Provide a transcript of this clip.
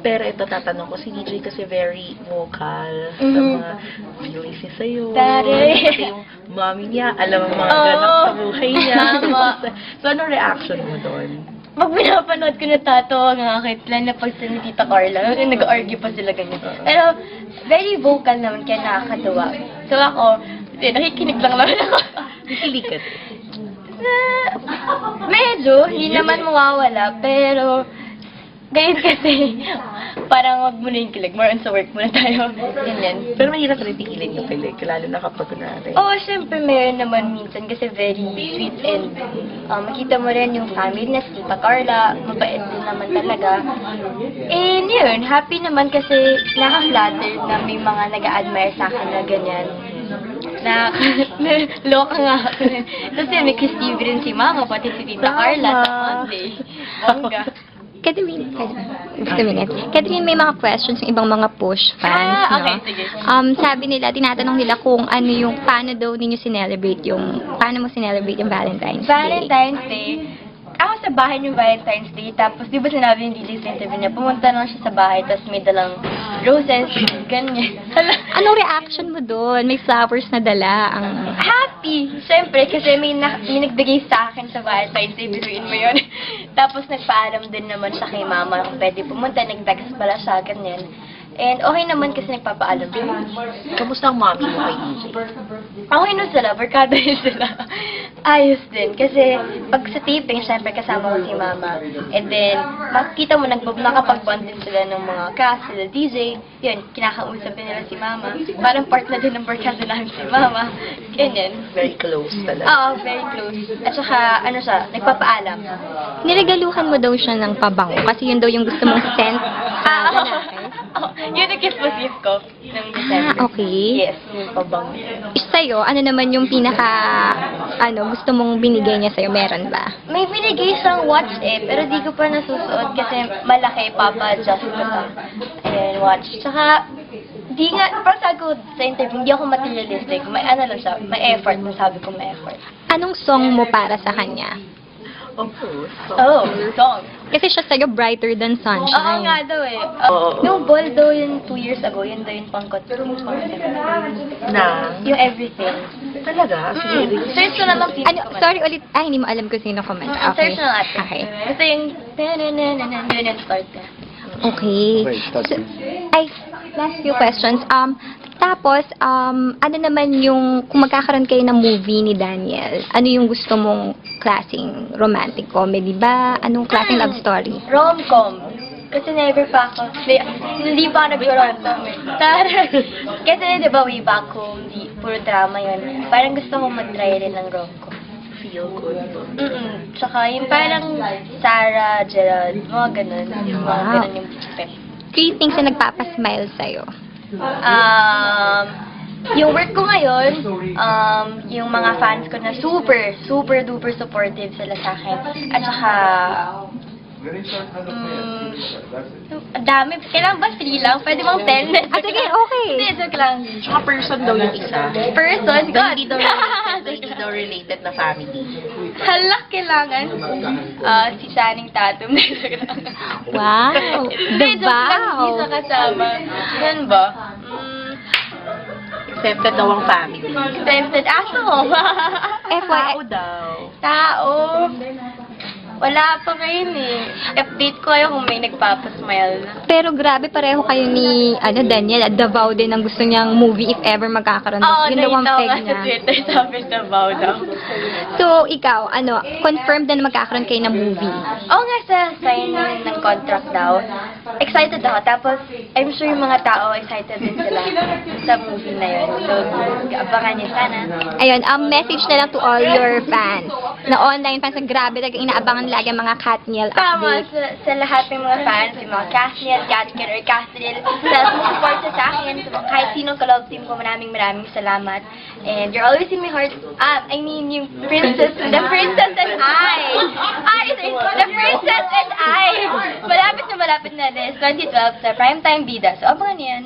Pero ito, tatanong ko, si DJ kasi very vocal sa mga feelings niya sa'yo. Taray. Kasi yung mommy niya, alam ang mga Oo. ganap sa buhay niya. Tama. So, anong reaction mo doon? Pag pinapanood ko, natatawa nga kahit lang na pag sa ni Tita Carla, kasi nag-argue pa sila ganyan. Pero, very vocal naman, kaya nakakatawa. So ako, nakikinig lang naman ako. Nakikilig ka. Medyo, hindi naman mawawala, pero, ganyan kasi, parang wag mo na yung kilig, more on sa work muna tayo. Ganyan. Pero mahirap rin tigilin yung kilig, lalo na kapag kunwari. Oo, syempre meron naman minsan kasi very sweet and makita mo rin yung family na si Tita Carla, mabait din naman talaga. And yun, happy naman kasi nakaka-flatter na may mga nag-a-admire sa akin na ganyan. Loka nga ako. Kasi may Christy rin si Mama, pati si Tita Carla sa Monday. Bongga. Catherine, just a minute. Catherine, may mga questions yung ibang mga push fans, Okay, no? sige. Sabi nila, tinatanong nila kung ano yung, paano daw ninyo sinelebrate yung, paano mo sinelebrate yung Valentine's Day? Valentine's Day, ako sa bahay yung Valentine's Day, tapos di ba sinabi yung DJ sa interview niya, pumunta lang siya sa bahay, tapos may dalang roses, ganyan. Anong reaction mo doon? May flowers na dala. Happy! Siyempre, kasi may nagbigay sa akin sa Valentine's Day, biruin mo yun. Tapos nagpaalam din naman siya kay mama kung pwede pumunta, nag-text pala siya, ganyan. And okay naman kasi nagpapaalam din. Kamusta ang mommy mo kay DJ? Okay na sila, barkada yun sila. Ayos din. Kasi pag sa taping, syempre kasama ko si mama. And then, makikita mo, nakapag-bond din sila ng mga cast, sila DJ. Yun, kinakausap din nila si mama. Parang part na din ng barkada namin si mama. Ganyan. Very close talaga. Oo, very close. At saka, ano siya, nagpapaalam. Niregaluhan mo daw siya ng pabango kasi yun daw yung gusto mong scent sa lalaki. Yun ang kiss ko ng December. Okay. Yes, yung pabango. Sa'yo, ano naman yung pinaka, gusto mong binigay niya sa'yo? Meron ba? May binigay siyang watch pero di ko pa nasusuot kasi malaki, papa-adjust ko to. Ayan, watch. Tsaka, di nga, parang sabi ko sa interview, hindi ako materialistic. May ano lang siya, may effort. Masabi ko may effort. Anong song mo para sa kanya? Of course. Oh, song. Kasi siya sa'yo brighter than Oo sunshine. nga daw eh. Oo. No, ball daw yun 2 years ago. Yun daw yung pangkot. Na? Yung everything. Talaga? Sige. Search ko na lang. Sorry ulit. Hindi mo alam kung sino comment. Okay. Search na natin. Okay. Basta yung yun yung start ka. Okay. Wait, that's So, last few questions. Tapos, ano naman yung, kung magkakaroon kayo ng movie ni Daniel, ano yung gusto mong klaseng romantic comedy ba? Anong klaseng love story? Rom-com. Kasi never pa ako. Hindi pa ako nag-rom-com. Tara. Kasi di ba way back home, puro drama yun. Parang gusto ko mag-try rin ng rom-com. Feel good. Tsaka yung parang Sarah, Gerald, mga ganun. Yung mga Wow. ganun yung spec. Three things na nagpapasmile sa'yo. Yung work ko ngayon, yung mga fans ko na super duper supportive sila sa akin. At saka, ang dami. Kailangan ba 3 lang? Pwede bang 10? Sige, okay. Hindi, joke lang. Tsaka person daw yung isa. Person, God. Hindi daw related na family. Hala, kailangan. Si Saning Tatum. Wow. Hindi, joke lang. Wow. Hindi sa kasama. Yan ba? Accepted daw ang family. Tempted. Aso. FYI. Tao daw. Tao. Wala pa ngayon eh. Update ko kayo kung may nagpapasmile na. Pero grabe, pareho kayo ni Daniel. At Davao din ang gusto niyang movie if ever magkakaroon. Oo, Yun daw ang naitaw peg nga sa niya. Twitter, sabi na bow daw. So, ikaw, confirmed na magkakaroon kayo ng movie? Oo nga, sa signing ng contract daw. Excited ako. Tapos, I'm sure yung mga tao excited din sila sa movie na yun. So, abangan niyo sana. Ayun, message na lang to all your fans. Na online fans, na grabe talaga inaabangan lagi ang mga Katniel Tama, updates. sa lahat ng mga fans, yung mga Casniel, Gatkin, or Castril, sa support sa akin, kahit sinong ka-love team ko, maraming salamat. And you're always in my heart. I mean, yung princess, the princess and I. The princess and I. Malapit na this, 2012, sa Primetime Bida. So, abangan yan.